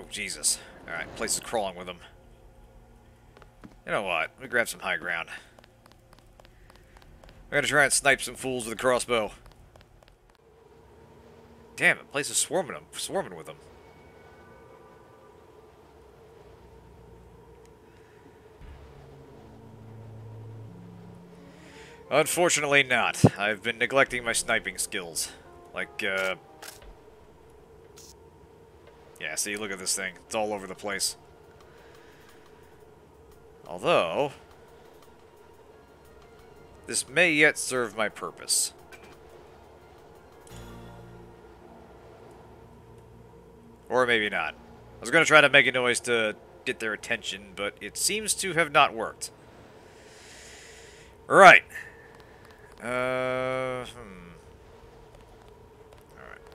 Oh, Jesus. Alright, place is crawling with them. You know what? Let me grab some high ground. I'm gonna try and snipe some fools with a crossbow. Damn, the place is swarming with them. Unfortunately not. I've been neglecting my sniping skills. Like, yeah, see, look at this thing. It's all over the place. Although, this may yet serve my purpose. Or maybe not. I was going to try to make a noise to get their attention, but it seems to have not worked. Right. Alright.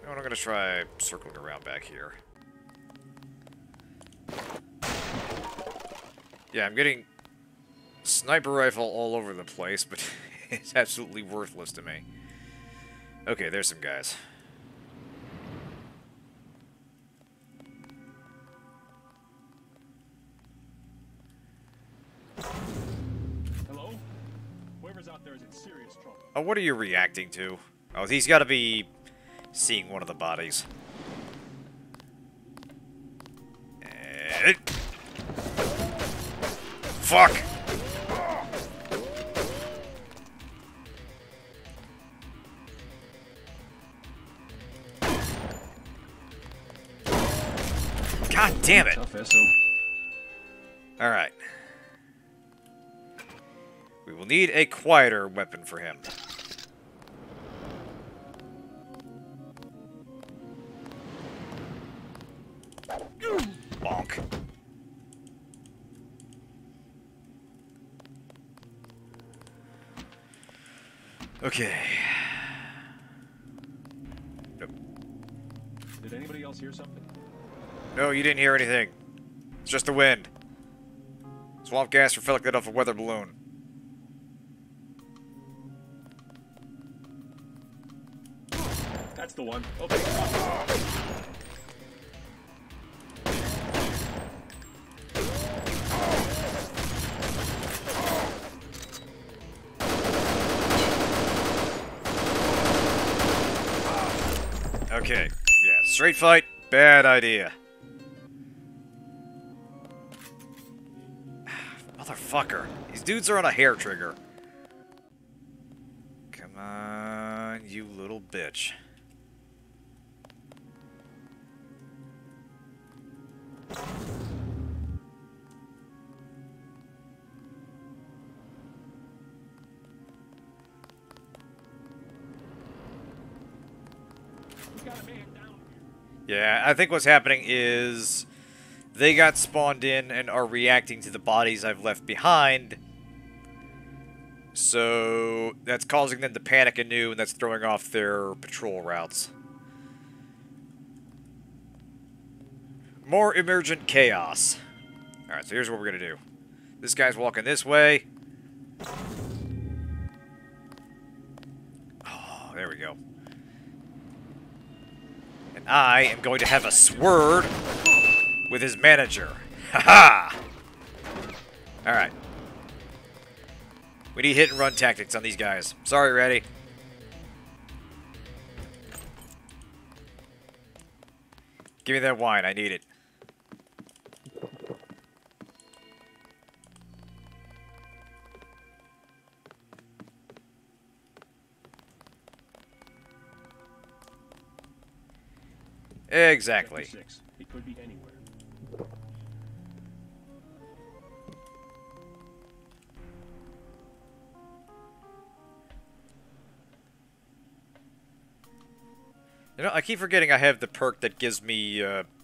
I'm going to try circling around back here. Yeah, I'm getting sniper rifle all over the place, but it's absolutely worthless to me. Okay, there's some guys. Hello? Whoever's out there is in serious trouble. Oh, what are you reacting to? Oh, he's got to be seeing one of the bodies. Fuck! God damn it! Alright. We will need a quieter weapon for him. Bonk. Okay. Nope. Did anybody else hear something? No, you didn't hear anything. It's just the wind. Swamp gas reflected off a weather balloon. That's the one. Okay. Okay. Yeah, straight fight, bad idea. Motherfucker. These dudes are on a hair trigger. Come on, you little bitch. We got a man down here. Yeah, I think what's happening is they got spawned in and are reacting to the bodies I've left behind. So that's causing them to panic anew, and that's throwing off their patrol routes. More emergent chaos. Alright, so here's what we're going to do. This guy's walking this way. Oh, there we go. And I am going to have a sword with his manager. Haha! Alright. We need hit and run tactics on these guys. Sorry, Reddy. Give me that wine. I need it. Exactly. 56. He could be anywhere. You know, I keep forgetting I have the perk that gives me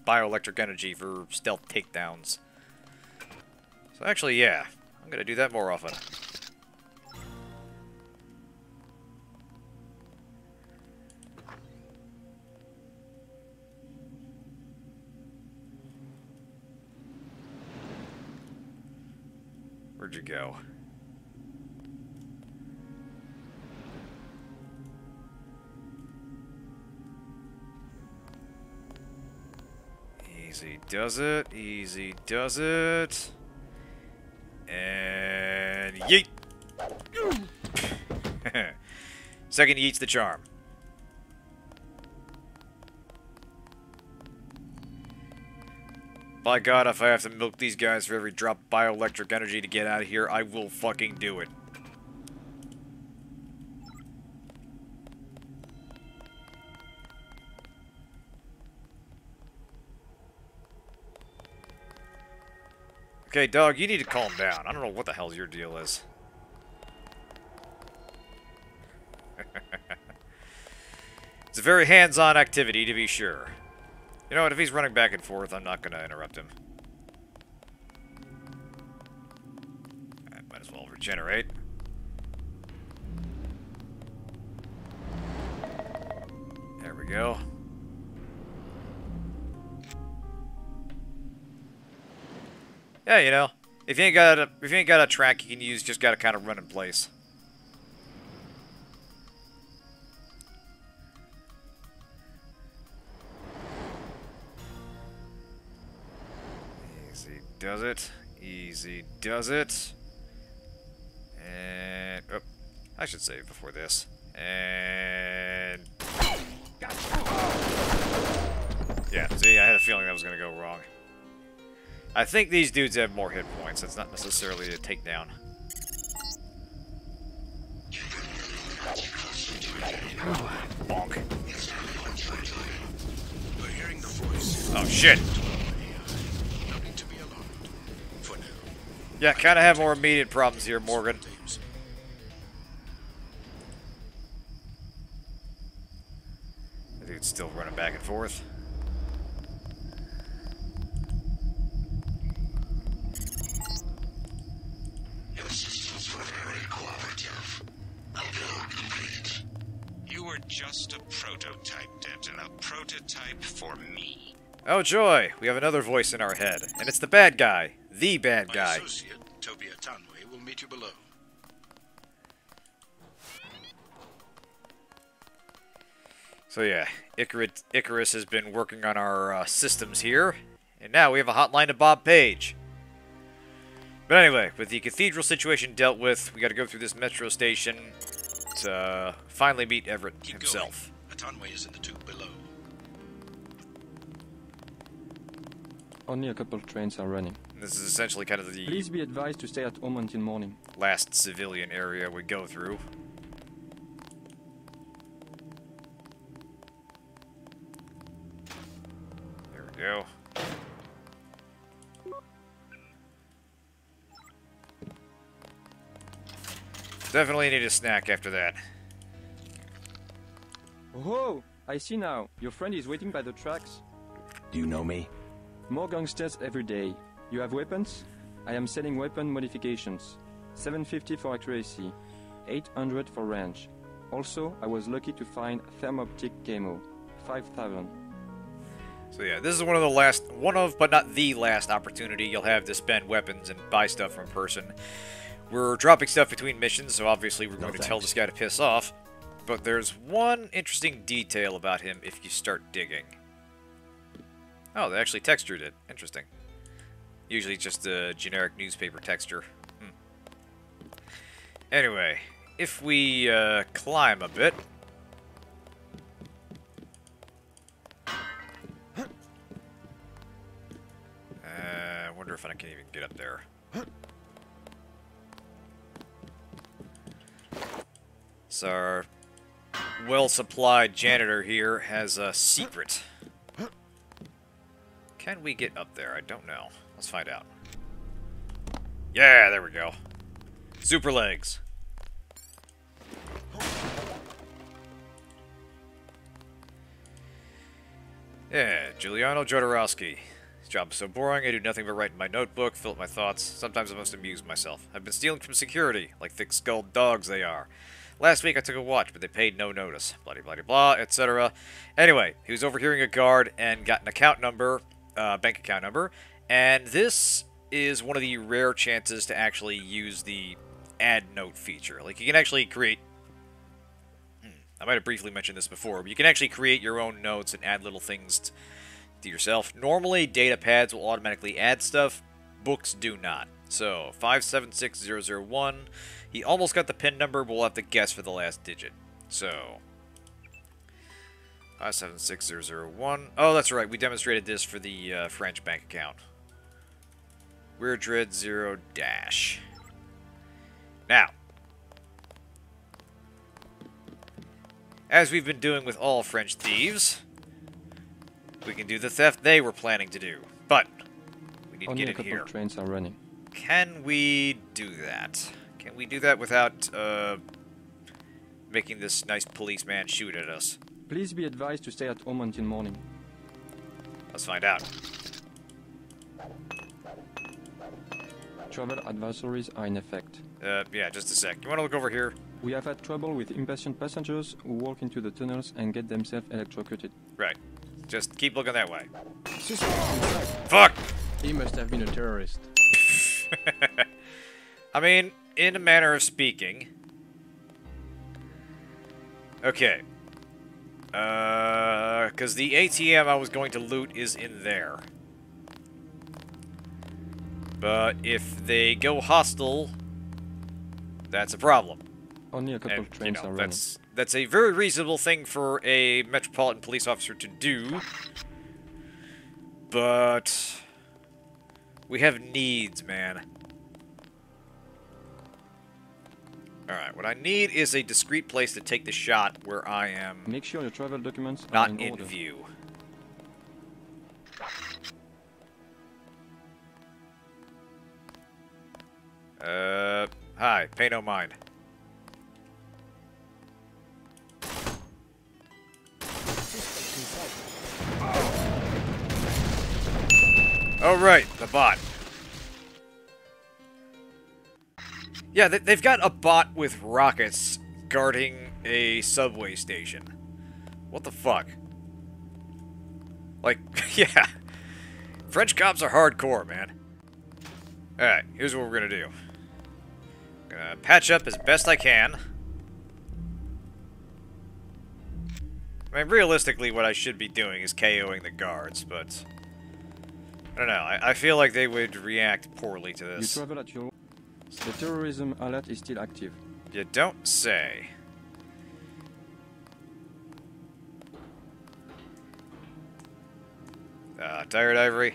bioelectric energy for stealth takedowns. So actually, yeah, I'm gonna do that more often. Where'd you go? Easy does it. Easy does it. And yeet. Second yeet's the charm. By God, if I have to milk these guys for every drop of bioelectric energy to get out of here, I will fucking do it. Okay, dog, you need to calm down. I don't know what the hell your deal is. It's a very hands-on activity, to be sure. You know what, if he's running back and forth, I'm not going to interrupt him. I might as well regenerate. There we go. Yeah, you know, if you ain't got a track you can use, just gotta kind of run in place. Easy does it. Easy does it. And oh, I should save before this. And yeah, see, I had a feeling that was gonna go wrong. I think these dudes have more hit points. It's not necessarily a takedown. Bonk. Oh shit. Yeah, kind of have more immediate problems here, Morgan. The dude's still running back and forth. Just a prototype, Denton. A prototype for me. Oh joy, we have another voice in our head, and it's the bad guy. The bad guy. My associate, Tobia Tanway, will meet you below. So yeah, Icarus has been working on our systems here, and now we have a hotline to Bob Page. But anyway, with the cathedral situation dealt with, we got to go through this metro station to finally meet Everett himself. Tanway is in the tube below. Only a couple trains are running. This is essentially kind of the Please be advised to stay at home until morning. last civilian area we go through. There we go. Definitely need a snack after that. Oh, I see now. Your friend is waiting by the tracks. Do you know me? More gangsters every day. You have weapons? I am selling weapon modifications. 750 for accuracy, 800 for range. Also, I was lucky to find thermoptic camo, 5,000. So yeah, this is one of, but not the last opportunity you'll have to spend weapons and buy stuff from a person. We're dropping stuff between missions, so obviously we're going to tell this guy to piss off. But there's one interesting detail about him if you start digging. Oh, they actually textured it. Interesting. Usually just a generic newspaper texture. Anyway, if we climb a bit... I wonder if I can even get up there. So our well-supplied janitor here has a secret. Can we get up there? I don't know. Let's find out. Yeah, there we go. Super legs. Yeah, Giuliano Jodorowsky. His job is so boring, I do nothing but write in my notebook, fill up my thoughts. Sometimes I must amuse myself. I've been stealing from security, like thick-skulled dogs they are. Last week I took a watch, but they paid no notice. Bloody, bloody, blah, etc. Anyway, he was overhearing a guard and got an account number, bank account number, and this is one of the rare chances to actually use the add note feature. Like, you can actually create... I might have briefly mentioned this before, but you can actually create your own notes and add little things to yourself. Normally, data pads will automatically add stuff. Books do not. So, 576001. He almost got the PIN number, but we'll have to guess for the last digit. So, 576001. Oh, that's right. We demonstrated this for the French bank account. Weirdred 0 dash. Now, as we've been doing with all French thieves, we can do the theft they were planning to do. But we need Only to a get in couple here. of trains are running. Can we do that? Can we do that without making this nice policeman shoot at us? Please be advised to stay at home until morning. Let's find out. Travel advisories are in effect. Yeah, just a sec. You want to look over here? We have had trouble with impatient passengers who walk into the tunnels and get themselves electrocuted. Right. Just keep looking that way. Suspect inside. Fuck! He must have been a terrorist. I mean, in a manner of speaking. Okay. Because the ATM I was going to loot is in there. But if they go hostile, that's a problem. Only a couple And, of trains are running. that's a very reasonable thing for a Metropolitan Police officer to do. But we have needs, man. Alright, what I need is a discreet place to take the shot where I am Make sure your travel documents are not in in order. view. Hi, pay no mind. Oh, right, the bot. Yeah, they've got a bot with rockets guarding a subway station. What the fuck? Like, yeah. French cops are hardcore, man. Alright, here's what we're gonna do. Gonna patch up as best I can. I mean, realistically, what I should be doing is KOing the guards, but I don't know. I feel like they would react poorly to You this. travel at your... The terrorism alert is still active. You don't say. Tired, Ivory?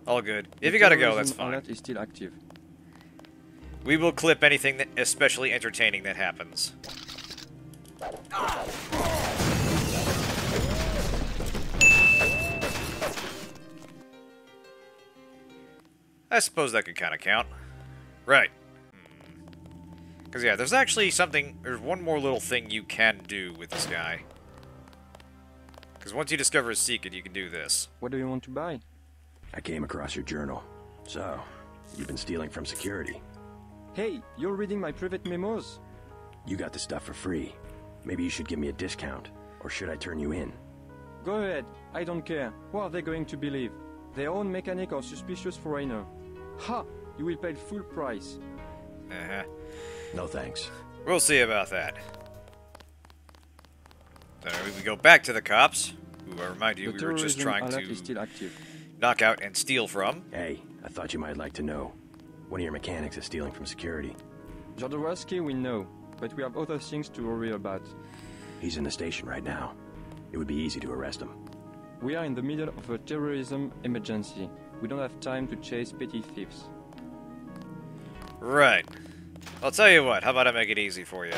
All good. If you gotta go, that's The terrorism fine. alert is still active. We will clip anything that especially entertaining that happens. I suppose that could kind of count. Right. Because, yeah, there's actually something... There's one more little thing you can do with this guy. Because once you discover his secret, you can do this. What do you want to buy? I came across your journal. So, you've been stealing from security. Hey, you're reading my private memos? You got the stuff for free. Maybe you should give me a discount. Or should I turn you in? Go ahead, I don't care. Who are they going to believe? Their own mechanic or suspicious foreigner? Ha! You will pay full price. Uh-huh. No thanks. We'll see about that. So we go back to the cops, who I remind you The we were just terrorism trying alert is to still active. knock out and steal from. Hey, I thought you might like to know. One of your mechanics is stealing from security. Jodorowsky we know, but we have other things to worry about. He's in the station right now. It would be easy to arrest him. We are in the middle of a terrorism emergency. We don't have time to chase petty thieves. Right. I'll tell you what, how about I make it easy for you?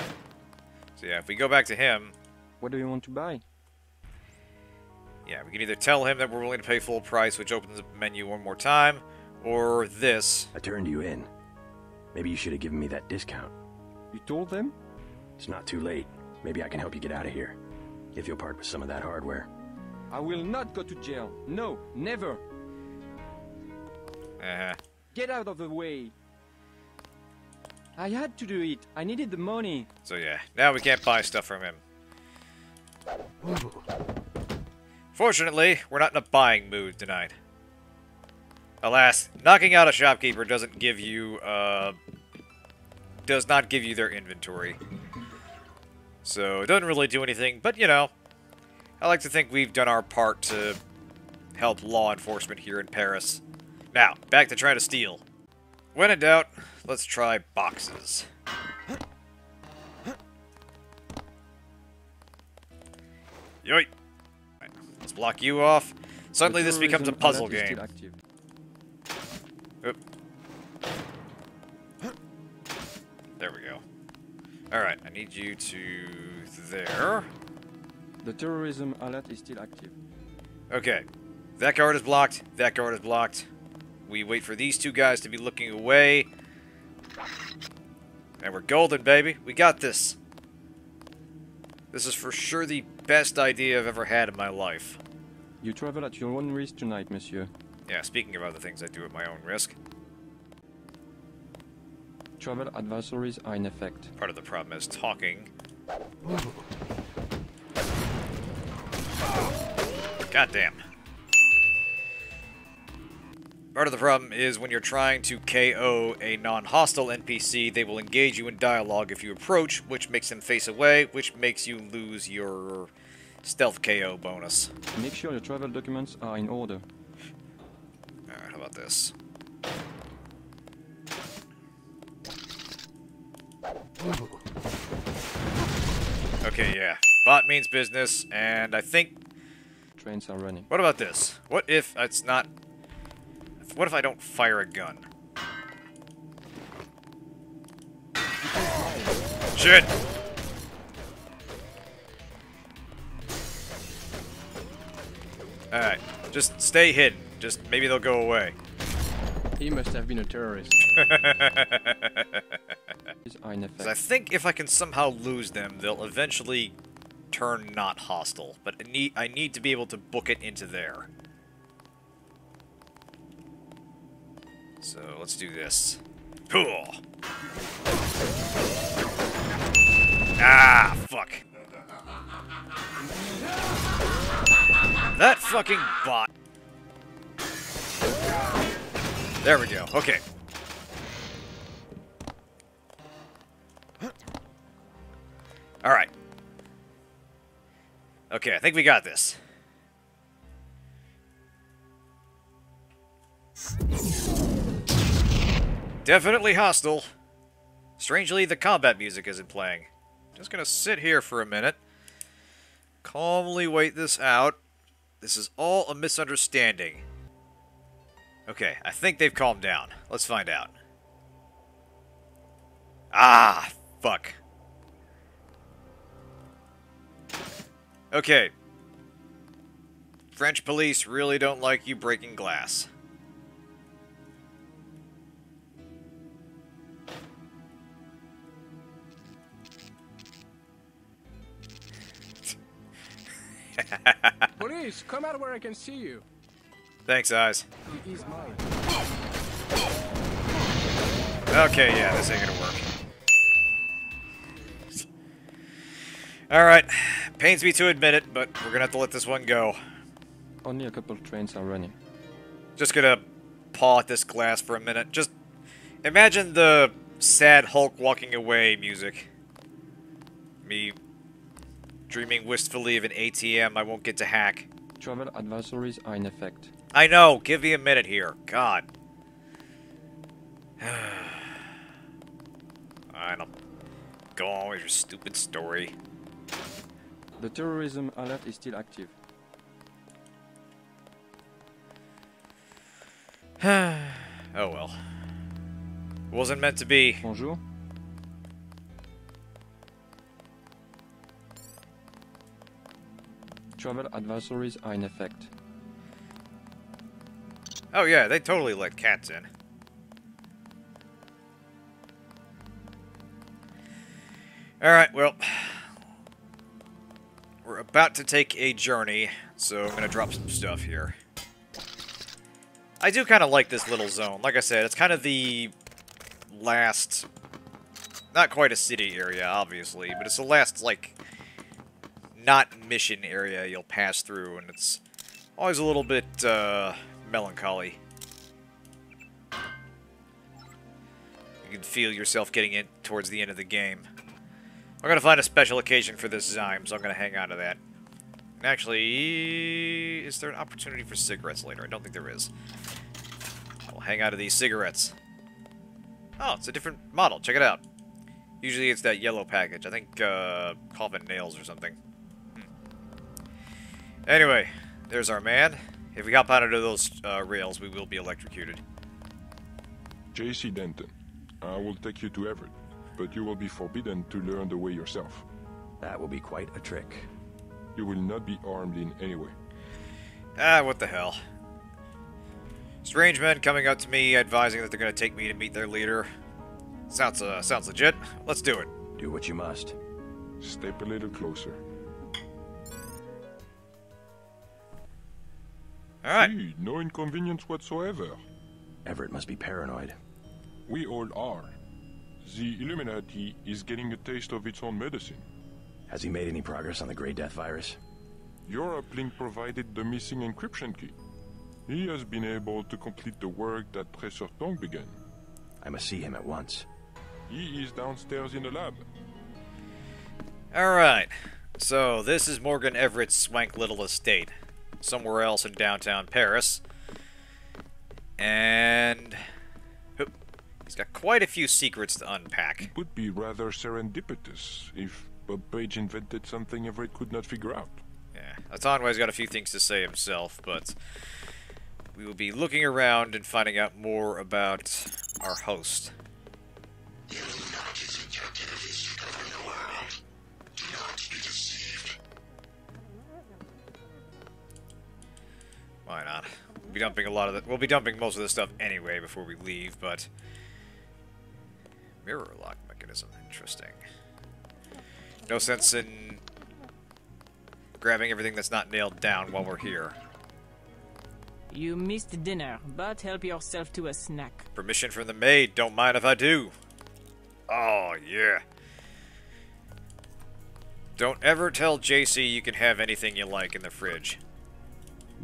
So yeah, if we go back to him, What do you want to buy? yeah, we can either tell him that we're willing to pay full price, which opens the menu one more time, or this. I turned you in. Maybe you should have given me that discount. You told them? It's not too late. Maybe I can help you get out of here. If you'll part with some of that hardware. I will not go to jail. No, never. Uh-huh. Get out of the way. I had to do it. I needed the money. So yeah, now we can't buy stuff from him. Fortunately, we're not in a buying mood tonight. Alas, knocking out a shopkeeper doesn't give you, does not give you their inventory. So, it doesn't really do anything, but, you know, I like to think we've done our part to help law enforcement here in Paris. Now, back to trying to steal. When in doubt, let's try boxes. Yoit! Right, let's block you off. Suddenly this becomes a puzzle game. Oop. There we go. Alright, I need you to... there. The terrorism alert is still active. Okay. That guard is blocked. That guard is blocked. We wait for these two guys to be looking away. And we're golden, baby. We got this. This is for sure the best idea I've ever had in my life. You travel at your own risk tonight, monsieur. Yeah, speaking of other things I do at my own risk. Travel advisories are in effect. Part of the problem is talking. God damn. Part of the problem is when you're trying to KO a non-hostile NPC, they will engage you in dialogue if you approach, which makes them face away, which makes you lose your stealth KO bonus. Make sure your travel documents are in order. Alright, how about this? Okay, yeah. Bot means business, and I think... Trains are running. What about this? What if it's not... What if I don't fire a gun? Shit! Alright, just stay hidden. Just maybe they'll go away. He must have been a terrorist. Are in effect. 'Cause I think if I can somehow lose them, they'll eventually turn not hostile. But I need to be able to book it into there. So let's do this. Cool. Ah, fuck. That fucking bot. There we go. Okay. Alright. Okay, I think we got this. Definitely hostile. Strangely, the combat music isn't playing. Just gonna sit here for a minute. Calmly wait this out. This is all a misunderstanding. Okay, I think they've calmed down. Let's find out. Ah, fuck. Okay. French police really don't like you breaking glass. Police, come out where I can see you. Thanks, Eyes. He is mine. Okay, yeah, this ain't gonna work. Alright. Pains me to admit it, but we're gonna have to let this one go. Only a couple trains are running. Just gonna paw at this glass for a minute. Just imagine the sad Hulk walking away music. Me dreaming wistfully of an ATM I won't get to hack. Travel advisories are in effect. I know, give me a minute here. God. Alright, I'll go on with your stupid story. The terrorism alert is still active. Oh well. Wasn't meant to be. Bonjour. Travel advisories are in effect. Oh yeah, they totally let cats in. Alright, well. We're about to take a journey, so I'm gonna drop some stuff here. I do kind of like this little zone. Like I said, it's kind of the last... Not quite a city area, obviously, but it's the last, like... not mission area you'll pass through, and it's always a little bit, melancholy. You can feel yourself getting in towards the end of the game. I'm gonna find a special occasion for this Zyme, so I'm gonna hang on to that. Actually, is there an opportunity for cigarettes later? I don't think there is. I'll hang out of these cigarettes. Oh, it's a different model. Check it out. Usually it's that yellow package. I think, Coffin Nails or something. Anyway, there's our man. If we hop out into those rails, we will be electrocuted. J.C. Denton, I will take you to Everett, but you will be forbidden to learn the way yourself. That will be quite a trick. You will not be armed in any way. Ah, what the hell. Strange men coming up to me, advising that they're going to take me to meet their leader. Sounds legit. Let's do it. Do what you must. Step a little closer. Alright. See, no inconvenience whatsoever. Everett must be paranoid. We all are. The Illuminati is getting a taste of its own medicine. Has he made any progress on the Grey Death virus? Your uplink provided the missing encryption key. He has been able to complete the work that Professor Tong began. I must see him at once. He is downstairs in the lab. Alright. So, this is Morgan Everett's swank little estate. Somewhere else in downtown Paris. And he's got quite a few secrets to unpack. It would be rather serendipitous if Bob Page invented something Everett could not figure out. Yeah, Atanway's got a few things to say himself, but we will be looking around and finding out more about our host. The Illuminati's objective is to govern the world. Do not be deceived. Why not? We'll be dumping a lot of we'll be dumping most of this stuff anyway before we leave, but mirror lock mechanism, interesting. No sense in grabbing everything that's not nailed down while we're here. You missed dinner, but help yourself to a snack. Permission from the maid, don't mind if I do. Oh, yeah. Don't ever tell JC you can have anything you like in the fridge.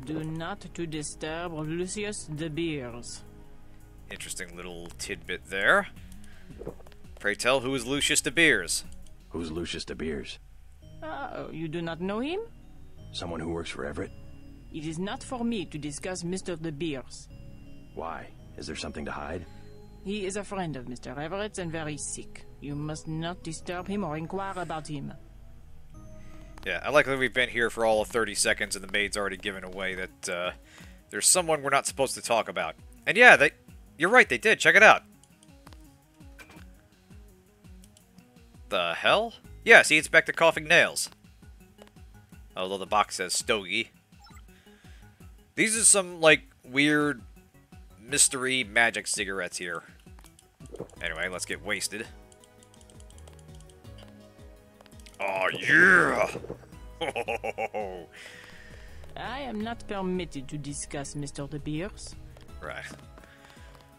Do not to disturb Lucius de Beers. Interesting little tidbit there. Pray tell, who is Lucius de Beers? Who's Lucius de Beers? Oh, you do not know him? Someone who works for Everett? It is not for me to discuss Mr. de Beers. Why? Is there something to hide? He is a friend of Mr. Everett's and very sick. You must not disturb him or inquire about him. Yeah, I like that we've been here for all of 30 seconds and the maid's already given away that there's someone we're not supposed to talk about. And yeah, you're right, they did. Check it out. The hell? Yeah, see, it's back to coughing nails. Although the box says Stogie. These are some, like, weird mystery magic cigarettes here. Anyway, let's get wasted. Oh, yeah! I am not permitted to discuss Mr. de Beers. Right.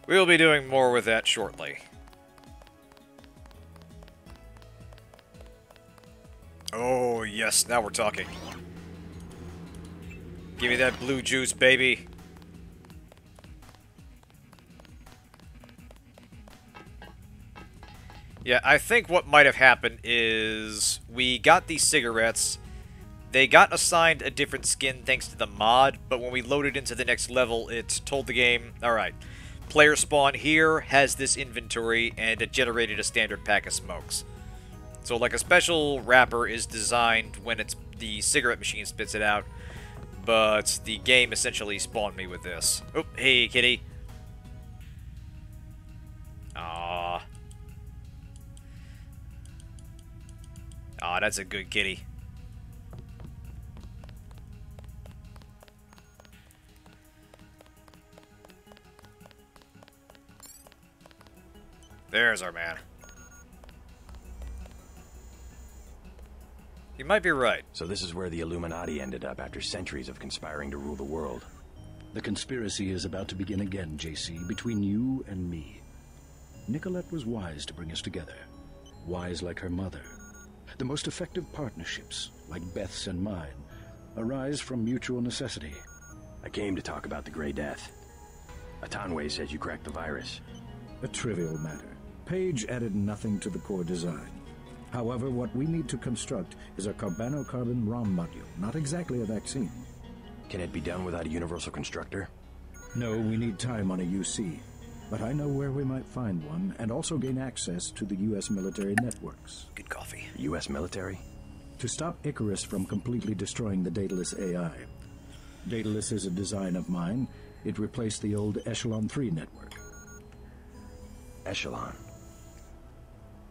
We'll be doing more with that shortly. Oh, yes, now we're talking. Give me that blue juice, baby. Yeah, I think what might have happened is we got these cigarettes. They got assigned a different skin thanks to the mod, but when we loaded into the next level, it told the game, alright, player spawn here has this inventory, and it generated a standard pack of smokes. So, like, a special wrapper is designed when the cigarette machine spits it out, but the game essentially spawned me with this. Oh, hey, kitty. Aww. Aw, that's a good kitty. There's our man. You might be right. So this is where the Illuminati ended up after centuries of conspiring to rule the world. The conspiracy is about to begin again, JC, between you and me. Nicolette was wise to bring us together. Wise like her mother. The most effective partnerships, like Beth's and mine, arise from mutual necessity. I came to talk about the Grey Death. Atanway says you cracked the virus. A trivial matter. Page added nothing to the core design. However, what we need to construct is a carbon ROM module, not exactly a vaccine. Can it be done without a universal constructor? No, we need time on a UC. But I know where we might find one, and also gain access to the U.S. military networks. Good coffee. U.S. military? To stop Icarus from completely destroying the Daedalus AI. Daedalus is a design of mine. It replaced the old Echelon 3 network. Echelon.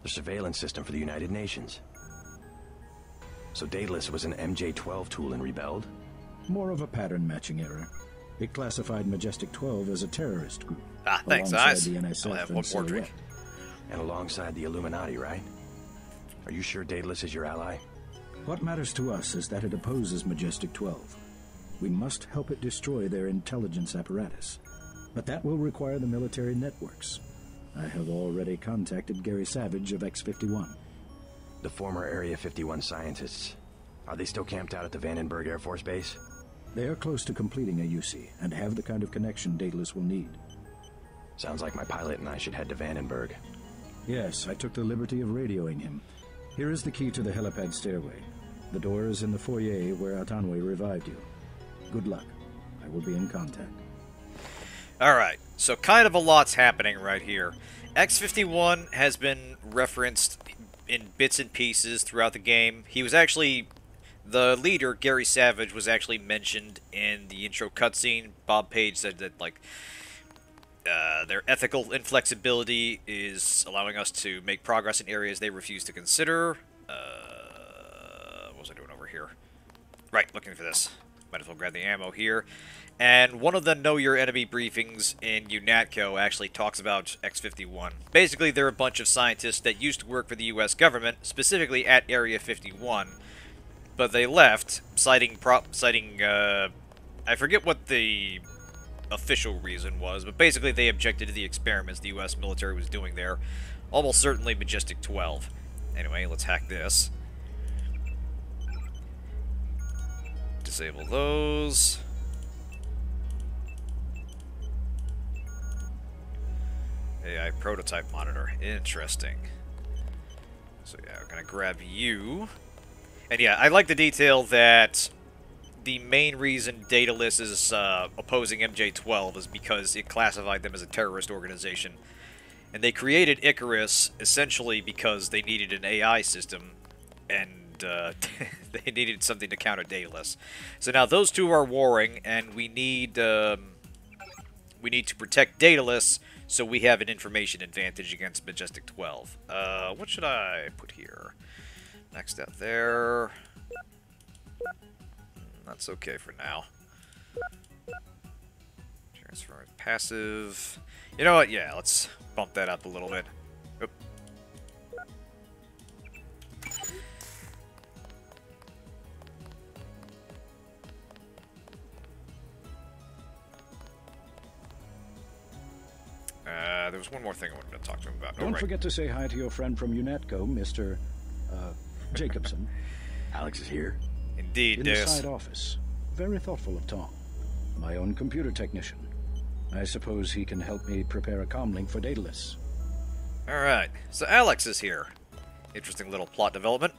The surveillance system for the United Nations. So Daedalus was an MJ-12 tool and rebelled? More of a pattern-matching error. It classified Majestic 12 as a terrorist group. Ah, thanks, alongside eyes. the NSF I'll have and one more drink. Silhouette. And alongside the Illuminati, right? Are you sure Daedalus is your ally? What matters to us is that it opposes Majestic 12. We must help it destroy their intelligence apparatus. But that will require the military networks. I have already contacted Gary Savage of X-51. The former Area 51 scientists. Are they still camped out at the Vandenberg Air Force Base? They are close to completing a UC and have the kind of connection Daedalus will need. Sounds like my pilot and I should head to Vandenberg. Yes, I took the liberty of radioing him. Here is the key to the helipad stairway. The door is in the foyer where Atanwe revived you. Good luck. I will be in contact. Alright, so kind of a lot's happening right here. X-51 has been referenced in bits and pieces throughout the game. He was actually... The leader, Gary Savage, was actually mentioned in the intro cutscene. Bob Page said that, like, their ethical inflexibility is allowing us to make progress in areas they refuse to consider. What was I doing over here? Right, looking for this. Might as well grab the ammo here. And one of the Know Your Enemy briefings in UNATCO actually talks about X-51. Basically, they're a bunch of scientists that used to work for the U.S. government, specifically at Area 51, but they left, citing I forget what the official reason was, but basically they objected to the experiments the U.S. military was doing there. Almost certainly Majestic 12. Anyway, let's hack this. Disable those. AI prototype monitor. Interesting. So yeah, we're gonna grab you. And yeah, I like the detail that the main reason Daedalus is opposing MJ-12 is because it classified them as a terrorist organization. And they created Icarus essentially because they needed an AI system, and they needed something to counter Daedalus. So now those two are warring, and we need to protect Daedalus so we have an information advantage against Majestic 12. What should I put here? Next up there. That's okay for now. Transfer passive. You know what? Yeah, let's bump that up a little bit. Oop. There was one more thing I wanted to talk to him about. Don't forget to say hi to your friend from UNATCO, Mr. Jacobson. Alex is here. Indeed, In the Deus. side office. Very thoughtful of Tom. My own computer technician. I suppose he can help me prepare a comlink for Daedalus. Alright, so Alex is here. Interesting little plot development.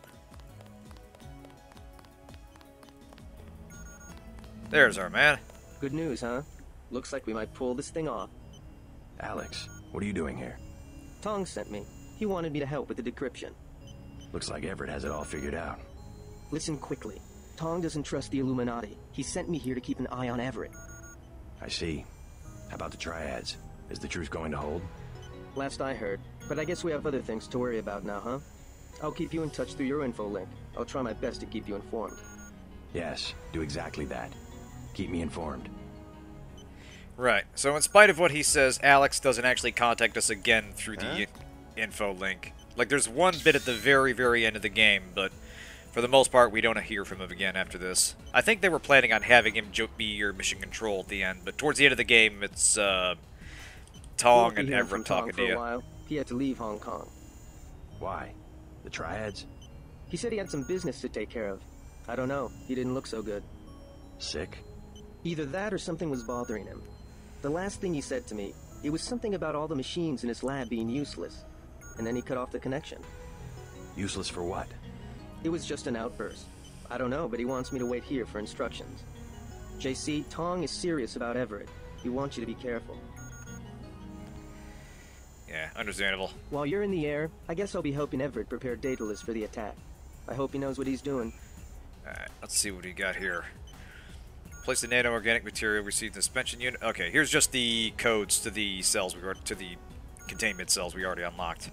There's our man. Good news, huh? Looks like we might pull this thing off. Alex, what are you doing here? Tong sent me. He wanted me to help with the decryption. Looks like Everett has it all figured out. Listen quickly. Tong doesn't trust the Illuminati. He sent me here to keep an eye on Everett. I see. How about the triads? Is the truth going to hold? Last I heard. But I guess we have other things to worry about now, huh? I'll keep you in touch through your info link. I'll try my best to keep you informed. Yes, do exactly that. Keep me informed. Right, so in spite of what he says, Alex doesn't actually contact us again through the info link. Like, there's one bit at the very, very end of the game, but for the most part, we don't hear from him again after this. I think they were planning on having him be your mission control at the end, but towards the end of the game, it's Tong and Everett talking to you. While. He had to leave Hong Kong. Why? The triads? He said he had some business to take care of. I don't know. He didn't look so good. Sick? Either that or something was bothering him. The last thing he said to me, it was something about all the machines in his lab being useless. And then he cut off the connection. Useless for what? It was just an outburst. I don't know, but he wants me to wait here for instructions. JC, Tong is serious about Everett. He wants you to be careful. Yeah, understandable. While you're in the air, I guess I'll be helping Everett prepare Daedalus for the attack. I hope he knows what he's doing. Alright, let's see what we got here. Place the nano-organic material, receive the suspension unit. Okay, here's just the codes to the cells to the containment cells we already unlocked.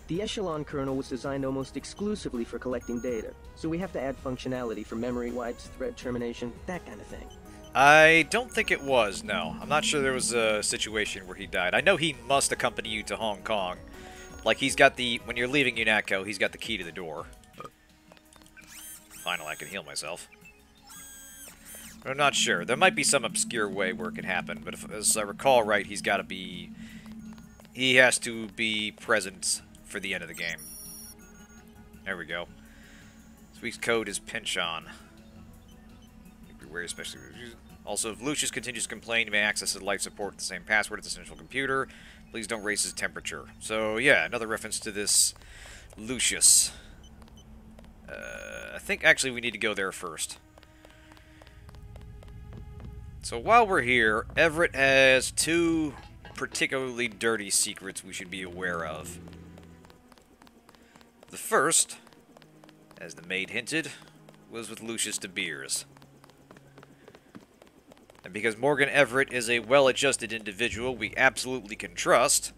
The Echelon kernel was designed almost exclusively for collecting data, so we have to add functionality for memory wipes, thread termination, that kind of thing. I don't think it was, no. I'm not sure there was a situation where he died. I know he must accompany you to Hong Kong. Like, he's got the... When you're leaving UNATCO, he's got the key to the door. Finally, I can heal myself. But I'm not sure. There might be some obscure way where it could happen, but if, as I recall right, he's got to be... He has to be present for the end of the game. There we go. This week's code is pinch on. Beware, especially... Also, if Lucius continues to complain, you may access his life support with the same password as the central computer. Please don't raise his temperature. So, yeah, another reference to this Lucius. I think, actually, we need to go there first. So, while we're here, Everett has two particularly dirty secrets we should be aware of. The first, as the maid hinted, was with Lucius de Beers. And because Morgan Everett is a well-adjusted individual we absolutely can trust...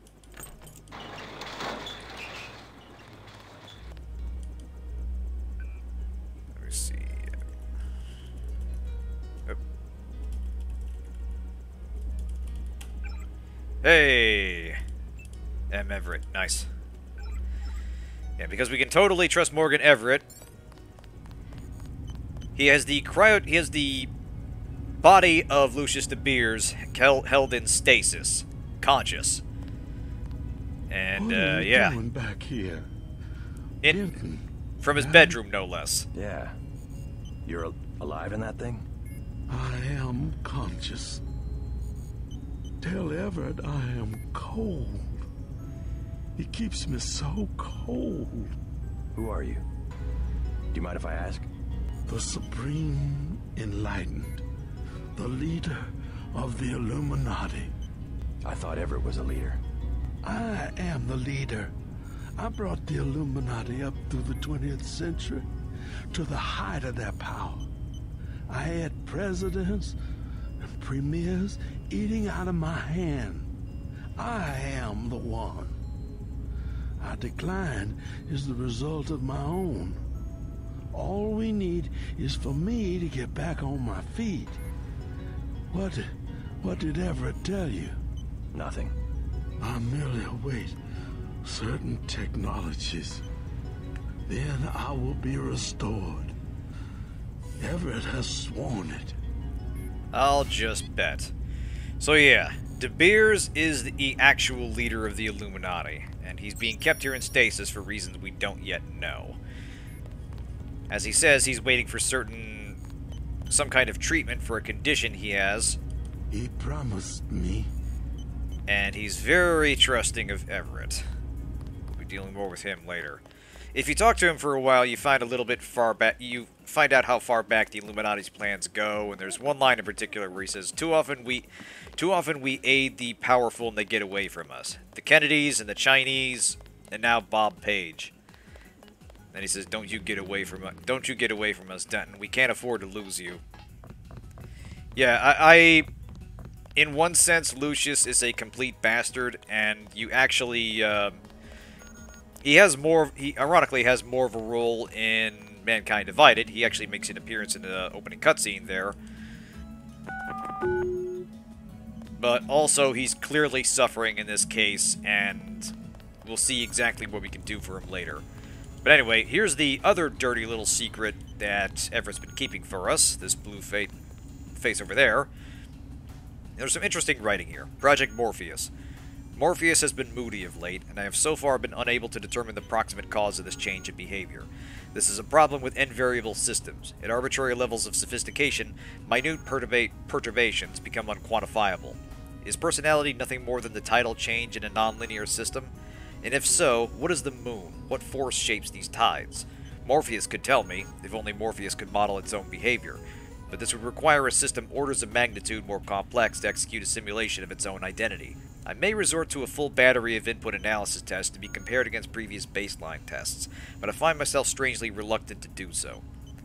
Let me see... Oh. Hey! M. Everett. Nice. Yeah, because we can totally trust Morgan Everett. He has the body of Lucius de Beers held in stasis, conscious. And, yeah. Doing back here? From his bedroom, no less. Yeah. You're alive in that thing? I am conscious. Tell Everett I am cold. He keeps me so cold. Who are you? Do you mind if I ask? The Supreme Enlightened. The leader of the Illuminati. I thought Everett was a leader. I am the leader. I brought the Illuminati up through the 20th century to the height of their power. I had presidents and premiers eating out of my hand. I am the one. Our decline is the result of my own. All we need is for me to get back on my feet. What did Everett tell you? Nothing. I merely await certain technologies. Then I will be restored. Everett has sworn it. I'll just bet. So yeah, De Beers is the actual leader of the Illuminati, and he's being kept here in stasis for reasons we don't yet know. As he says, he's waiting for some kind of treatment for a condition he has. He promised me. And he's very trusting of Everett. We'll be dealing more with him later. If you talk to him for a while, you find you find out how far back the Illuminati's plans go, and there's one line in particular where he says, Too often we aid the powerful and they get away from us. The Kennedys and the Chinese, and now Bob Page. And he says, Don't you get away from us, Denton. We can't afford to lose you. Yeah, in one sense, Lucius is a complete bastard, and you actually, he ironically has more of a role in Mankind Divided. He actually makes an appearance in the opening cutscene there. But also, he's clearly suffering in this case, and we'll see exactly what we can do for him later. But anyway, here's the other dirty little secret that Everett's been keeping for us. This blue face over there. There's some interesting writing here. Project Morpheus. Morpheus has been moody of late, and I have so far been unable to determine the proximate cause of this change in behavior. This is a problem with n-variable systems. At arbitrary levels of sophistication, minute perturbations become unquantifiable. Is personality nothing more than the tidal change in a nonlinear system? And if so, what is the moon? What force shapes these tides? Morpheus could tell me, if only Morpheus could model its own behavior. But this would require a system orders of magnitude more complex to execute a simulation of its own identity. I may resort to a full battery of input analysis tests to be compared against previous baseline tests, but I find myself strangely reluctant to do so.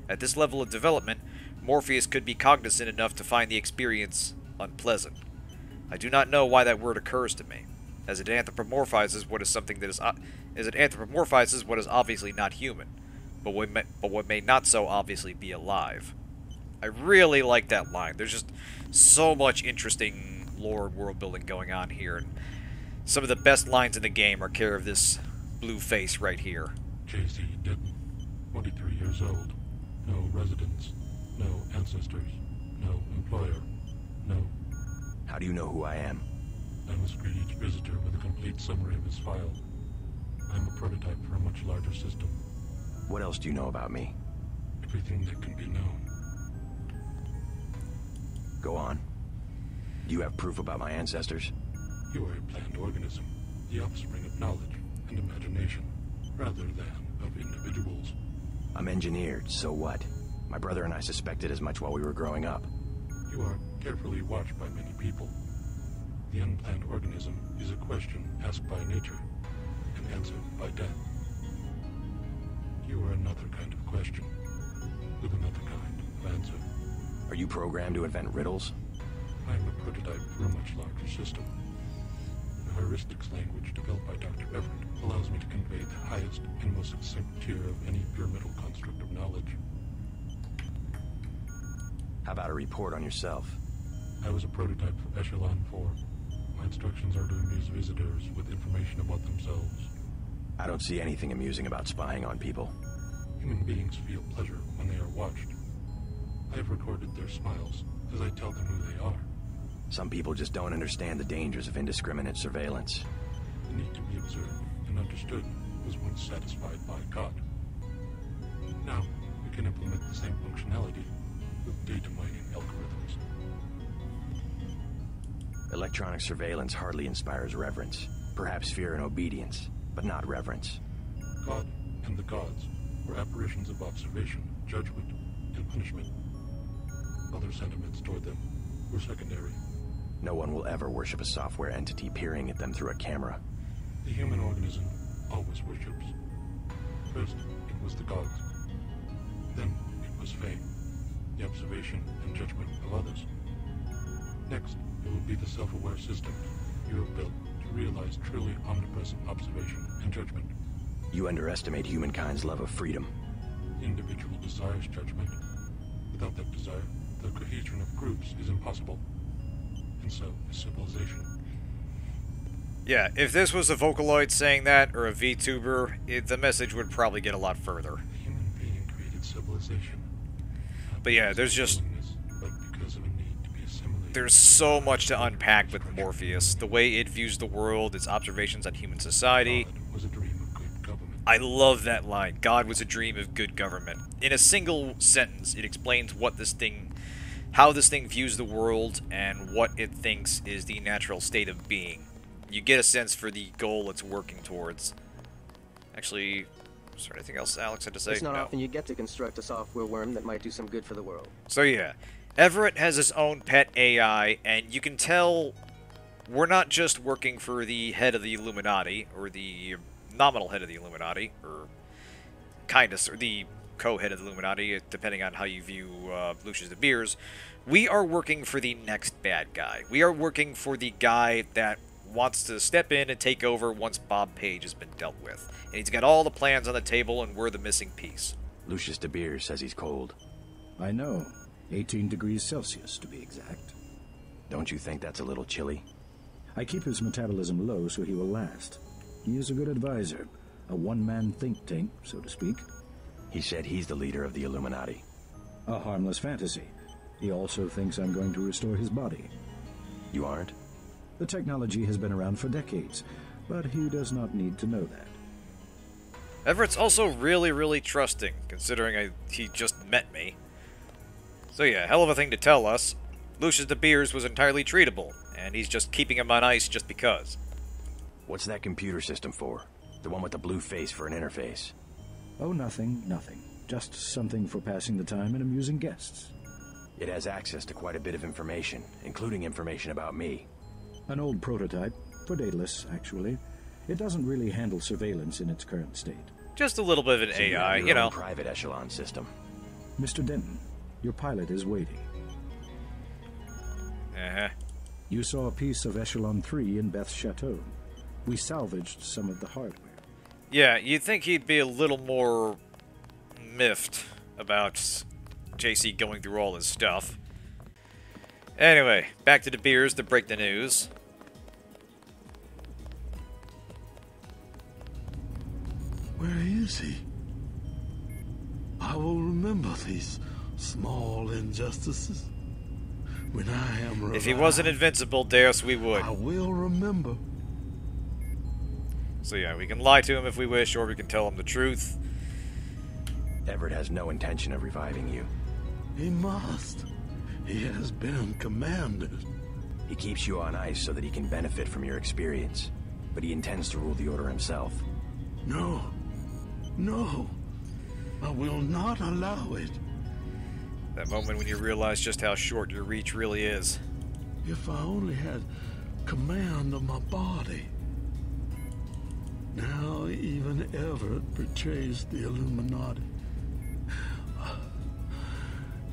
At this level of development, Morpheus could be cognizant enough to find the experience unpleasant. I do not know why that word occurs to me, as it anthropomorphizes what is obviously not human, but what may not so obviously be alive. I really like that line. There's just so much interesting lore and world building going on here, and some of the best lines in the game are care of this blue face right here. JC Denton, 23 years old, no residence, no ancestors, no employer, no... How do you know who I am? I must greet each visitor with a complete summary of his file. I'm a prototype for a much larger system. What else do you know about me? Everything that can be known. Go on. Do you have proof about my ancestors? You are a planned organism, the offspring of knowledge and imagination, rather than of individuals. I'm engineered, so what? My brother and I suspected as much while we were growing up. You are carefully watched by many people. The unplanned organism is a question asked by nature and answered by death. You are another kind of question, with another kind of answer. Are you programmed to invent riddles? I am a prototype for a much larger system. The heuristics language developed by Dr. Everett allows me to convey the highest and most succinct tier of any pyramidal construct of knowledge. How about a report on yourself? I was a prototype for Echelon 4. My instructions are to amuse visitors with information about themselves. I don't see anything amusing about spying on people. Human beings feel pleasure when they are watched. I have recorded their smiles as I tell them who they are. Some people just don't understand the dangers of indiscriminate surveillance. The need to be observed and understood was once satisfied by God. Now, we can implement the same functionality with data mining algorithms. Electronic surveillance hardly inspires reverence. Perhaps fear and obedience, but not reverence. God and the gods were apparitions of observation, judgment, and punishment. Other sentiments toward them were secondary. No one will ever worship a software entity peering at them through a camera. The human organism always worships. First, it was the gods. Then, it was fame, the observation and judgment of others. Next, it will be the self-aware system you have built to realize truly omnipresent observation and judgment. You underestimate humankind's love of freedom. The individual desires judgment. Without that desire, the cohesion of groups is impossible. And so is civilization. Yeah, if this was a Vocaloid saying that, or a VTuber, the message would probably get a lot further. A human being created civilization. But yeah, there's just... But because of a need to be assimilated. There's so much to unpack with Morpheus. The way it views the world, its observations on human society. God was a dream of good government. I love that line. God was a dream of good government. In a single sentence, it explains what this thing... how this thing views the world, and what it thinks is the natural state of being. You get a sense for the goal it's working towards. Actually, is there anything else Alex had to say? It's not No. often you get to construct a software worm that might do some good for the world. So yeah, Everett has his own pet AI, and you can tell we're not just working for the head of the Illuminati, or the nominal head of the Illuminati, or or the co-head of the Illuminati, depending on how you view Lucius de Beers. We are working for the next bad guy. We are working for the guy that wants to step in and take over once Bob Page has been dealt with. And he's got all the plans on the table, and we're the missing piece. Lucius de Beers says he's cold. I know. 18 degrees Celsius, to be exact. Don't you think that's a little chilly? I keep his metabolism low so he will last. He is a good advisor. A one-man think tank, so to speak. He said he's the leader of the Illuminati. A harmless fantasy. He also thinks I'm going to restore his body. You aren't? The technology has been around for decades, but he does not need to know that. Everett's also really, really trusting, considering he just met me. So yeah, hell of a thing to tell us. Lucius de Beers was entirely treatable, and he's just keeping him on ice just because. What's that computer system for? The one with the blue face for an interface. Oh, nothing. Just something for passing the time and amusing guests. It has access to quite a bit of information, including information about me. An old prototype, for Daedalus, actually. It doesn't really handle surveillance in its current state. Just a little bit of an So you AI, have you your own know. private echelon system. Mr. Denton, your pilot is waiting. Uh-huh. You saw a piece of Echelon 3 in Beth's chateau. We salvaged some of the hardware. Yeah, you'd think he'd be a little more miffed about JC going through all his stuff. Anyway, back to the beers to break the news. Where is he? I will remember these small injustices. When I am revived, If he wasn't invincible, Deus, we would. I will remember. So yeah, we can lie to him if we wish, or we can tell him the truth. Everett has no intention of reviving you. He must. He has been commanded. He keeps you on ice so that he can benefit from your experience, but he intends to rule the Order himself. No. I will not allow it. That moment when you realize just how short your reach really is. If I only had command of my body. Now even Everett betrays the Illuminati.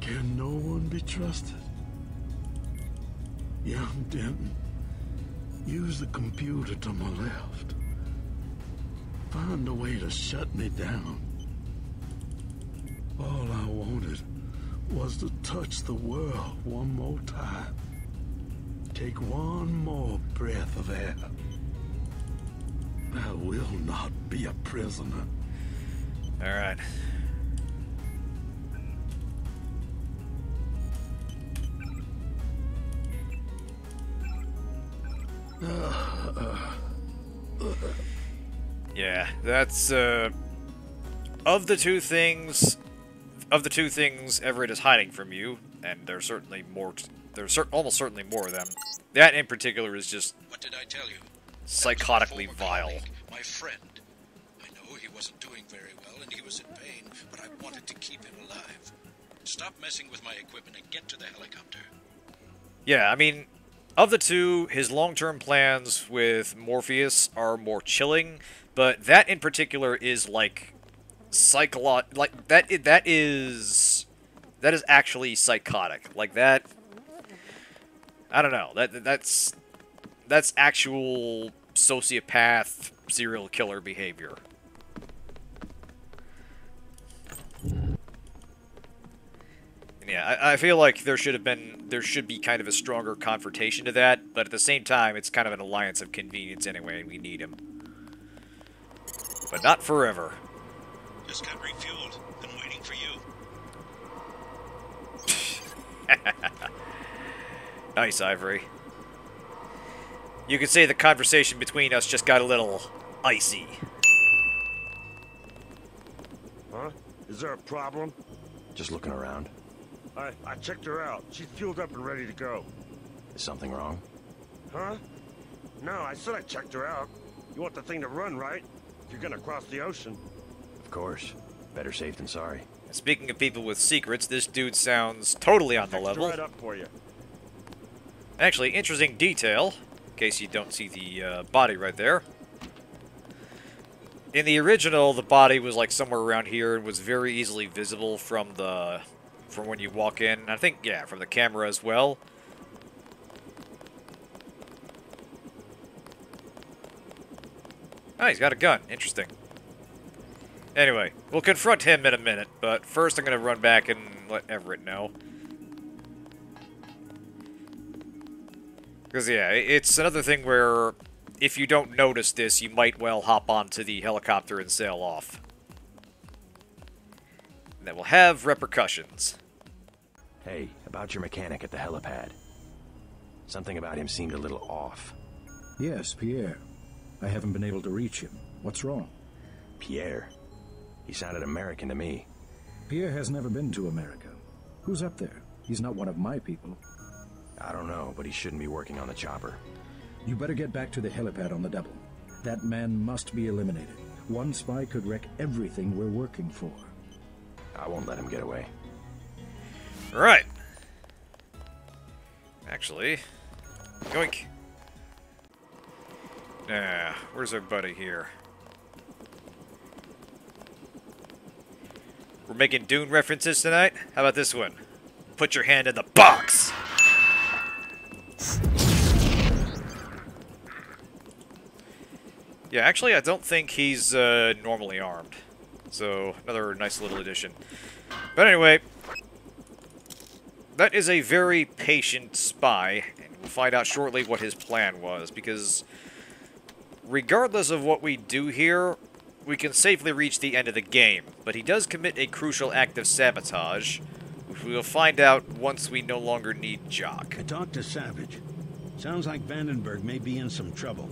Can no one be trusted? Young Denton, use the computer to my left. Find a way to shut me down. All I wanted was to touch the world one more time. Take one more breath of air. I will not be a prisoner. All right. Yeah, that's of the two things Everett is hiding from you, and there's certainly more. Almost certainly more of them. That in particular is just What did I tell you? psychotically vile. My friend. I know he wasn't doing very well and he was in pain, but I wanted to keep him alive. Stop messing with my equipment and get to the helicopter. Yeah, I mean, of the two, his long-term plans with Morpheus are more chilling, but that in particular is like that is actually psychotic. Like that, I don't know. That's actual sociopath serial killer behavior. And yeah, I feel like there should be kind of a stronger confrontation to that, but at the same time, it's kind of an alliance of convenience anyway, and we need him. But not forever. Just got refueled. Been waiting for you. Nice, Ivory. You could say the conversation between us just got a little icy. Huh? Is there a problem? Just looking around. I checked her out. She's fueled up and ready to go. Is something wrong? Huh? No, I said I checked her out. You want the thing to run, right? If you're gonna cross the ocean. Of course. Better safe than sorry. And speaking of people with secrets, this dude sounds totally on the level. Right up for you. Actually, interesting detail, in case you don't see the body right there. In the original, the body was like somewhere around here and was very easily visible from when you walk in. And I think, yeah, from the camera as well. Oh, he's got a gun. Interesting. Anyway, we'll confront him in a minute, but first I'm going to run back and let Everett know. Because, yeah, it's another thing where if you don't notice this, you might well hop onto the helicopter and sail off. And that will have repercussions. Hey, about your mechanic at the helipad. Something about him seemed a little off. Yes, Pierre. I haven't been able to reach him. What's wrong? Pierre? He sounded American to me. Pierre has never been to America. Who's up there? He's not one of my people. I don't know, but he shouldn't be working on the chopper. You better get back to the helipad on the double. That man must be eliminated. One spy could wreck everything we're working for. I won't let him get away. Right. Actually, yoink. Where's our buddy here? We're making Dune references tonight? How about this one? Put your hand in the box! Yeah, actually, I don't think he's normally armed. So, another nice little addition. But anyway, that is a very patient spy, and we'll find out shortly what his plan was, because regardless of what we do here, we can safely reach the end of the game, but he does commit a crucial act of sabotage, which we will find out once we no longer need Jock. I talked to Savage. Sounds like Vandenberg may be in some trouble.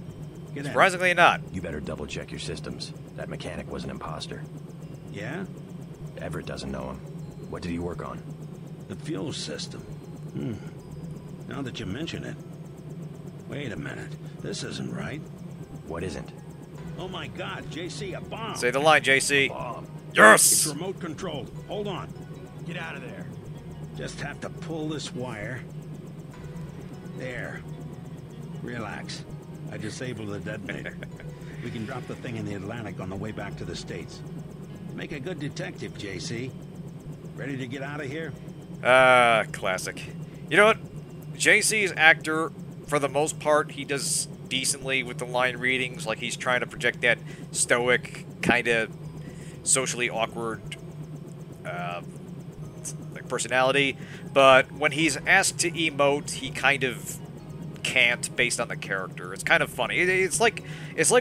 Get at Surprisingly not. You better double-check your systems. That mechanic was an imposter. Yeah? Everett doesn't know him. What did he work on? The fuel system. Now that you mention it. Wait a minute. This isn't right. What isn't? Oh my god, JC, a bomb! Say the line, JC. Bomb. Yes! It's remote controlled. Hold on. Get out of there. Just have to pull this wire. There. Relax. I disabled the detonator. We can drop the thing in the Atlantic on the way back to the States. Make a good detective, JC. Ready to get out of here? Classic. You know what? JC's actor, for the most part, he does decently with the line readings. Like, he's trying to project that stoic, kind of socially awkward, like, personality. But when he's asked to emote, he kind of can't, based on the character. It's kind of funny. It's like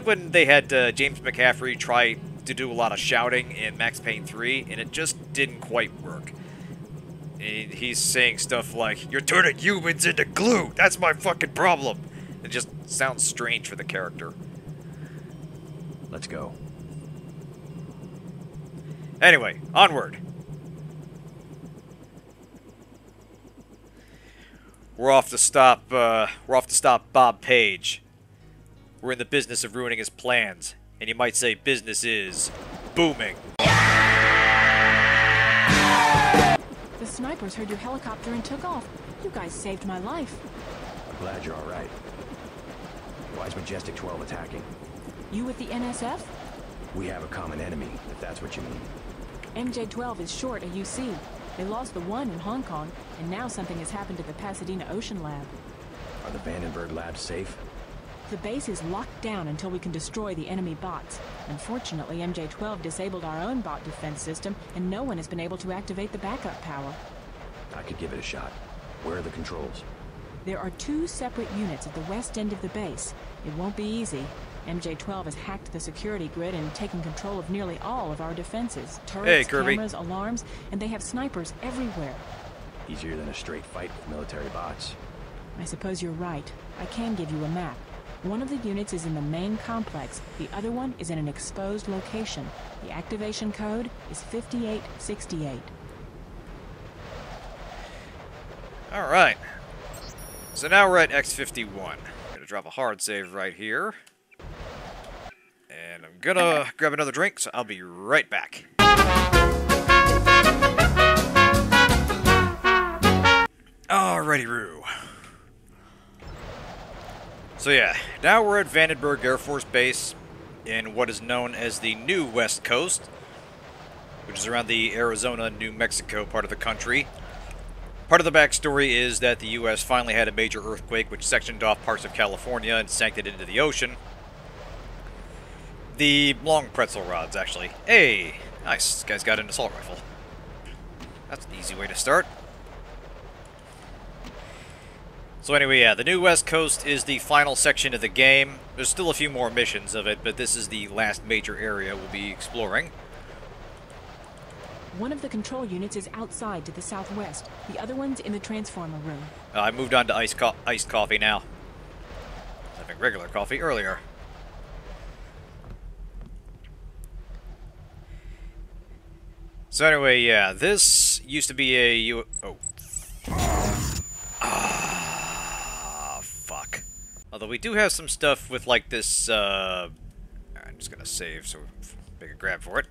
when they had James McCaffrey try to do a lot of shouting in Max Payne 3, and it just didn't quite work. He's saying stuff like, "You're turning humans into glue! That's my fucking problem!" It just sounds strange for the character. Let's go. Anyway, onward. We're off to stop Bob Page. We're in the business of ruining his plans, and you might say business is booming. The snipers heard your helicopter and took off. You guys saved my life. I'm glad you're all right. Why is Majestic 12 attacking? You with the NSF? We have a common enemy, if that's what you mean. MJ-12 is short a UC. They lost the one in Hong Kong, and now something has happened at the Pasadena Ocean Lab. Are the Vandenberg labs safe? The base is locked down until we can destroy the enemy bots. Unfortunately, MJ-12 disabled our own bot defense system, and no one has been able to activate the backup power. I could give it a shot. Where are the controls? There are 2 separate units at the west end of the base. It won't be easy. MJ-12 has hacked the security grid and taken control of nearly all of our defenses. Turrets, cameras, alarms, and they have snipers everywhere. Easier than a straight fight with military bots. I suppose you're right. I can give you a map. One of the units is in the main complex. The other one is in an exposed location. The activation code is 5868. Alright. So now we're at X51. I'm gonna drop a hard save right here. And I'm gonna grab another drink, so I'll be right back. Alrighty, Roo. So yeah, now we're at Vandenberg Air Force Base in what is known as the New West Coast, which is around the Arizona-New Mexico part of the country. Part of the backstory is that the U.S. finally had a major earthquake which sectioned off parts of California and sank it into the ocean. The long pretzel rods, actually. Hey, nice. This guy's got an assault rifle. That's an easy way to start. So anyway, yeah, the New West Coast is the final section of the game. There's still a few more missions of it, but this is the last major area we'll be exploring. One of the control units is outside to the southwest. The other one's in the transformer room. I moved on to iced coffee now. I was having regular coffee earlier. So anyway, yeah, this used to be a Although we do have some stuff with, like, this, I'm just gonna save so make a grab for it.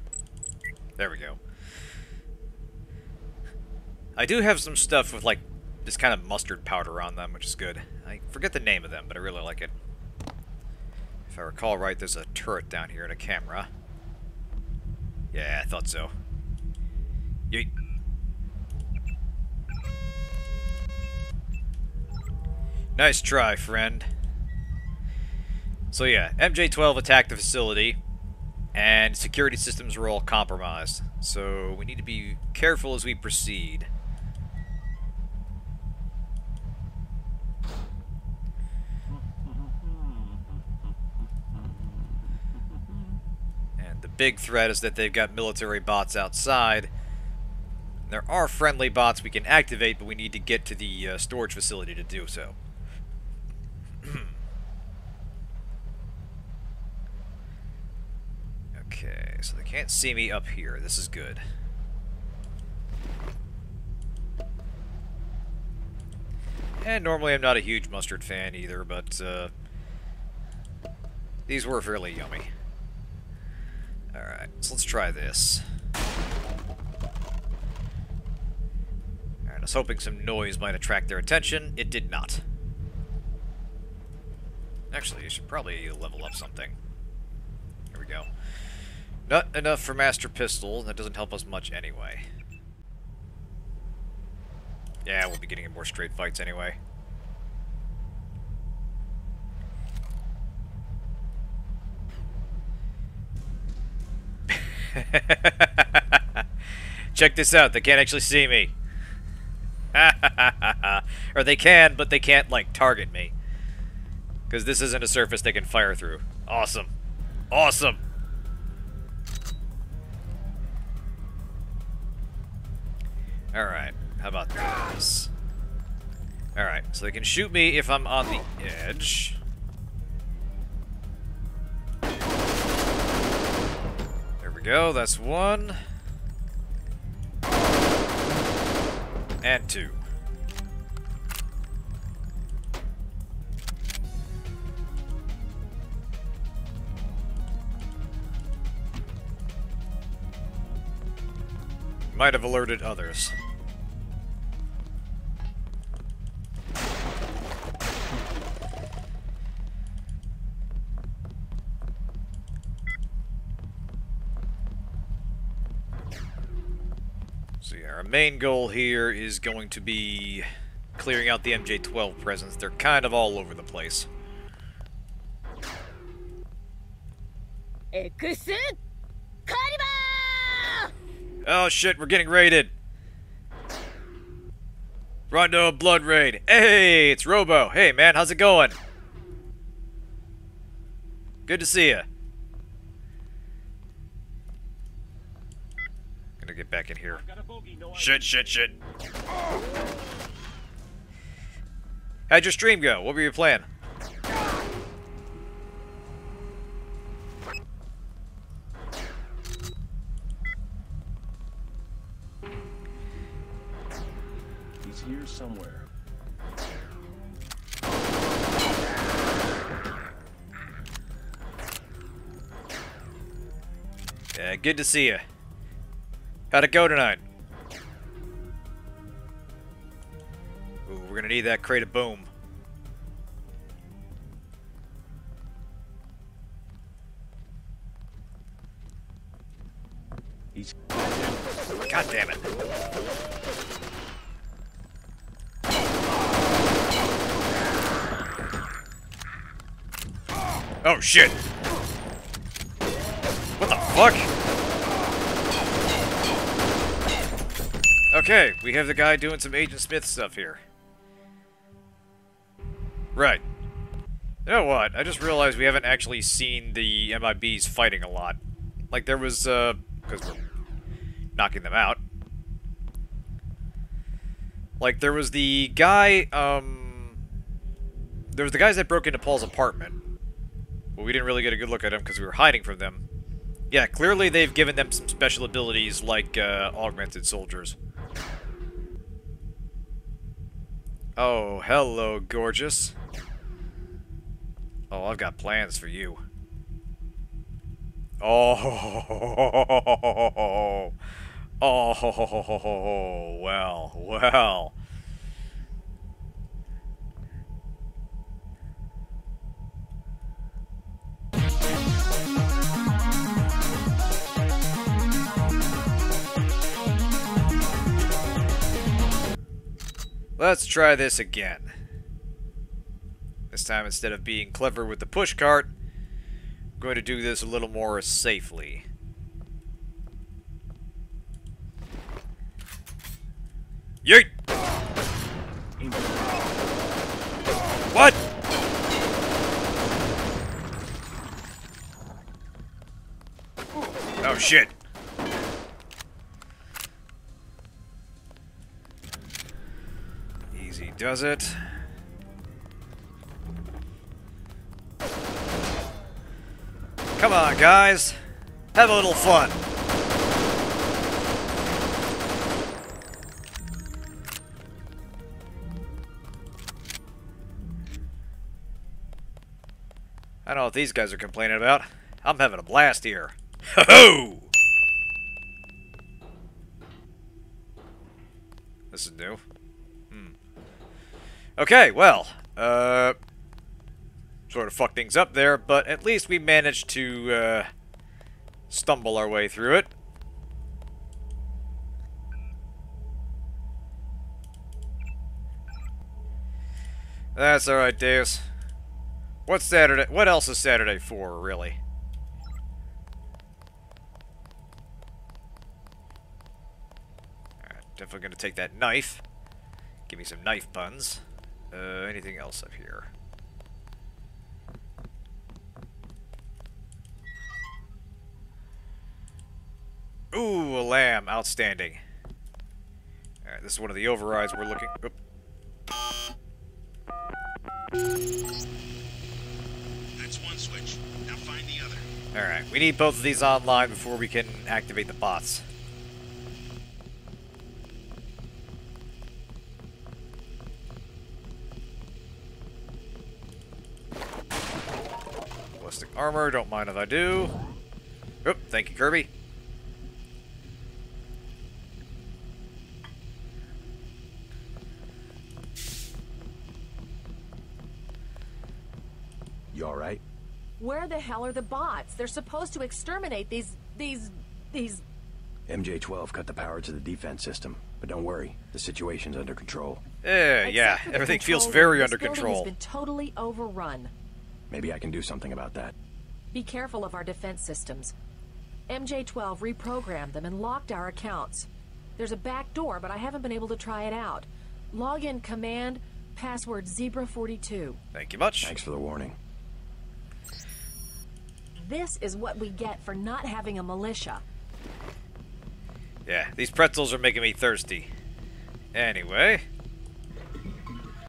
There we go. I do have some stuff with, like, this kind of mustard powder on them, which is good. I forget the name of them, but I really like it. If I recall right, there's a turret down here and a camera. Yeah, I thought so. Yeet. Nice try, friend. So yeah, MJ-12 attacked the facility, and security systems were all compromised. So we need to be careful as we proceed. And the big threat is that they've got military bots outside. There are friendly bots we can activate, but we need to get to the storage facility to do so. Okay, so they can't see me up here. This is good. And normally I'm not a huge mustard fan either, but these were fairly yummy. Alright, so let's try this. Alright, I was hoping some noise might attract their attention. It did not. Actually, you should probably level up something. Here we go. Not enough for Master Pistol. That doesn't help us much anyway. Yeah, we'll be getting in more straight fights anyway. Check this out. They can't actually see me. Or they can, but they can't, like, target me. Because this isn't a surface they can fire through. Awesome. Awesome! Alright, how about this? Alright, so they can shoot me if I'm on the edge. There we go, that's one. And two. Might have alerted others. So yeah, our main goal here is going to be clearing out the MJ-12 presence. They're kind of all over the place. Oh shit, we're getting raided. Rondo Blood Raid. Hey, it's Robo. Hey man, how's it going? Good to see ya. Gonna get back in here. Shit, shit, shit. How'd your stream go? What were you playing? Here somewhere. Yeah, good to see you. How'd it go tonight? Ooh, we're gonna need that crate of boom. God damn it. Oh shit! What the fuck? Okay, we have the guy doing some Agent Smith stuff here. Right. You know what? I just realized we haven't actually seen the MIBs fighting a lot. Like there was, because we're knocking them out. Like there was the guy, there was the guys that broke into Paul's apartment. But we didn't really get a good look at them because we were hiding from them. Yeah, clearly they've given them some special abilities like augmented soldiers. Oh, hello, gorgeous. Oh, I've got plans for you. Oh, oh, well. Let's try this again. This time, instead of being clever with the pushcart, I'm going to do this a little more safely. Yeet! What? Oh, shit. Easy does it. Come on, guys. Have a little fun. I don't know what these guys are complaining about. I'm having a blast here. Ho-ho! This is new. Okay, well, sort of fucked things up there, but at least we managed to stumble our way through it. That's alright, Deus. What's Saturday? What else is Saturday for, really? Alright, definitely gonna take that knife. Give me some knife puns. Anything else up here? Ooh, a lamb. Outstanding. Alright, this is one of the overrides we're looking... Oop. That's one switch. Now find the other. Alright, we need both of these online before we can activate the bots. Ballistic armor, don't mind if I do. Oop, thank you, Kirby. You alright? Where the hell are the bots? They're supposed to exterminate these... MJ-12 cut the power to the defense system, but don't worry, the situation's under control. Yeah, everything feels very under control. This building has been totally overrun. Maybe I can do something about that. Be careful of our defense systems. MJ-12 reprogrammed them and locked our accounts. There's a back door, but I haven't been able to try it out. Login command, password Zebra42. Thank you much. Thanks for the warning. This is what we get for not having a militia. Yeah, these pretzels are making me thirsty. Anyway,